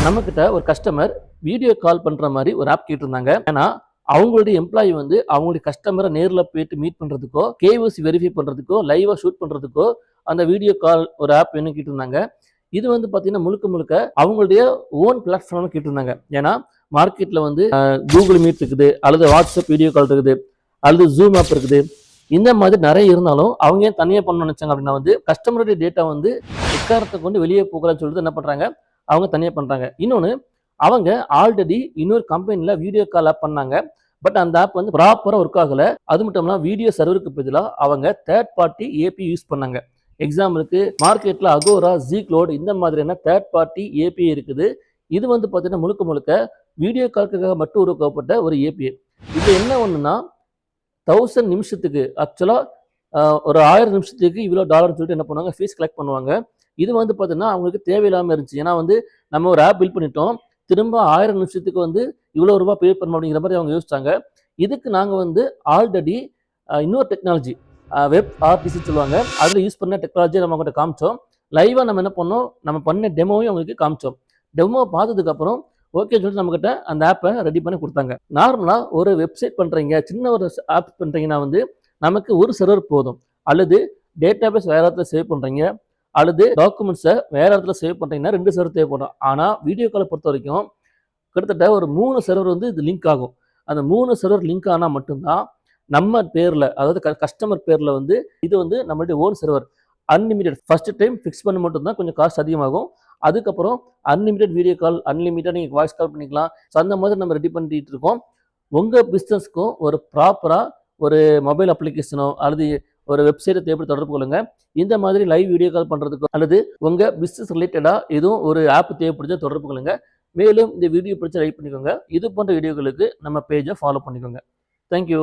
நம்மக்கிட்ட ஒரு customer video call பண்ணுற மாதிரி ஒரு ஆப் கேட்டிருந்தாங்க. ஏன்னா அவங்களுடைய எம்ப்ளாயி வந்து அவங்களுடைய கஸ்டமரை நேரில் போயிட்டு மீட் பண்ணுறதுக்கோ, கேஒய்சி வெரிஃபை பண்ணுறதுக்கோ, லைவாக ஷூட் பண்ணுறதுக்கோ அந்த வீடியோ கால் ஒரு ஆப் வேணும் கேட்டிருந்தாங்க. இது வந்து பார்த்தீங்கன்னா முழுக்க முழுக்க அவங்களுடைய ஓன் பிளாட்ஃபார்ம்னு கேட்டிருந்தாங்க. ஏன்னா மார்க்கெட்டில் வந்து கூகுள் மீட் இருக்குது, அல்லது வாட்ஸ்அப் வீடியோ கால் இருக்குது, அல்லது ஜூம் ஆப் இருக்குது. இந்த மாதிரி நிறைய இருந்தாலும் அவங்க ஏன் தனியாக பண்ணணும்னு நினச்சாங்க அப்படின்னா வந்து கஸ்டமருடைய டேட்டா வந்து எக்காரத்தை கொண்டு வெளியே போகலான்னு சொல்லிட்டு என்ன பண்ணுறாங்க, அவங்க தனியாக பண்ணுறாங்க. இன்னொன்று, அவங்க ஆல்ரெடி இன்னொரு கம்பெனியில் வீடியோ கால் ஆப் பண்ணாங்க. பட் அந்த ஆப் வந்து ப்ராப்பராக ஒர்க் ஆகலை. அது மட்டும் இல்லாமல் வீடியோ சர்வருக்கு பதிலாக அவங்க தேர்ட் பார்ட்டி ஏபி யூஸ் பண்ணாங்க. எக்ஸாம்பிளுக்கு மார்க்கெட்டில் அகோரா, ஜீக்லோட் இந்த மாதிரியான தேர்ட் பார்ட்டி ஏபிஐ இருக்குது. இது வந்து பார்த்தீங்கன்னா முழுக்க முழுக்க வீடியோ கால்க்காக மட்டும் உருவாக்கப்பட்ட ஒரு ஏபிஐ. இது என்ன ஒன்றுனா 1000 நிமிஷத்துக்கு ஆக்சுவலாக ஒரு 1000 நிமிஷத்துக்கு இவ்வளோ டாலர்னு சொல்லிட்டு என்ன பண்ணுவாங்க, ஃபீஸ் கலெக்ட் பண்ணுவாங்க. இது வந்து பார்த்தீங்கன்னா அவங்களுக்கு தேவையில்லாமல் இருந்துச்சு. ஏன்னா வந்து நம்ம ஒரு ஆப் பில்ட் பண்ணிட்டோம், திரும்ப 1000 நிமிஷத்துக்கு வந்து இவ்வளோ ரூபா பே பண்ணணும் அப்படிங்கிற மாதிரி அவங்க யோசிச்சாங்க. இதுக்கு நாங்கள் வந்து ஆல்ரெடி இன்னொரு டெக்னாலஜி வெப் ஆர்டிசி சொல்லுவாங்க, அதில் யூஸ் பண்ண டெக்னாலஜியை நம்ம அவங்கள்ட்ட காமிச்சோம். லைவாக நம்ம என்ன பண்ணோம், நம்ம பண்ண டெமோவையும் அவங்களுக்கு காமிச்சோம். டெமோ பார்த்ததுக்கப்புறம் ஓகே சொல்லிட்டு நம்மக்கிட்ட அந்த ஆப்பை ரெடி பண்ணி கொடுத்தாங்க. நார்மலாக ஒரு வெப்சைட் பண்ணுறீங்க, சின்ன ஒரு ஆப் பண்ணுறீங்கன்னா வந்து நமக்கு ஒரு சர்வர் போதும். அல்லது டேட்டாபேஸ் வேறு இடத்துல சேவ் பண்ணுறீங்க, அல்லது டாக்குமெண்ட்ஸை வேறு இடத்துல சேவ் பண்ணுறீங்கன்னா 2 சர்வர் தேவைப்படும். ஆனால் வீடியோ காலை பொறுத்த வரைக்கும் கிட்டத்தட்ட ஒரு 3 சர்வர் வந்து இது லிங்க் ஆகும். அந்த 3 சர்வர் லிங்க் ஆனால் மட்டும்தான் நம்ம பேரில், அதாவது கஸ்டமர் பேரில் வந்து இது வந்து நம்மளுடைய own server. Unlimited first time fix பண்ண மட்டும்தான் கொஞ்சம் காஸ்ட் அதிகமாகும். அதுக்கப்புறம் அன்லிமிட்டெட் வீடியோ கால், அன்லிமிட்டட் நீங்கள் வாய்ஸ் கால் பண்ணிக்கலாம். ஸோ அந்த மாதிரி நம்ம ரெடி பண்ணிட்டு இருக்கோம். உங்கள் பிஸ்னஸ்க்கும் ஒரு ப்ராப்பராக ஒரு மொபைல் அப்ளிகேஷனோ அல்லது ஒரு வெப்சைட்டை தேவைப்பட்டு தொடர்பு கொள்ளுங்க. இந்த மாதிரி லைவ் வீடியோ கால் பண்ணுறதுக்கோ அல்லது உங்கள் பிஸ்னஸ் ரிலேட்டடாக எதுவும் ஒரு ஆப் தேவைப்படுத்த தொடர்பு கொள்ளுங்க. மேலும் இந்த வீடியோ பிடிச்ச லைக் பண்ணிக்கோங்க. இது போன்ற வீடியோக்களுக்கு நம்ம பேஜை ஃபாலோ பண்ணிக்கோங்க. தேங்க்யூ.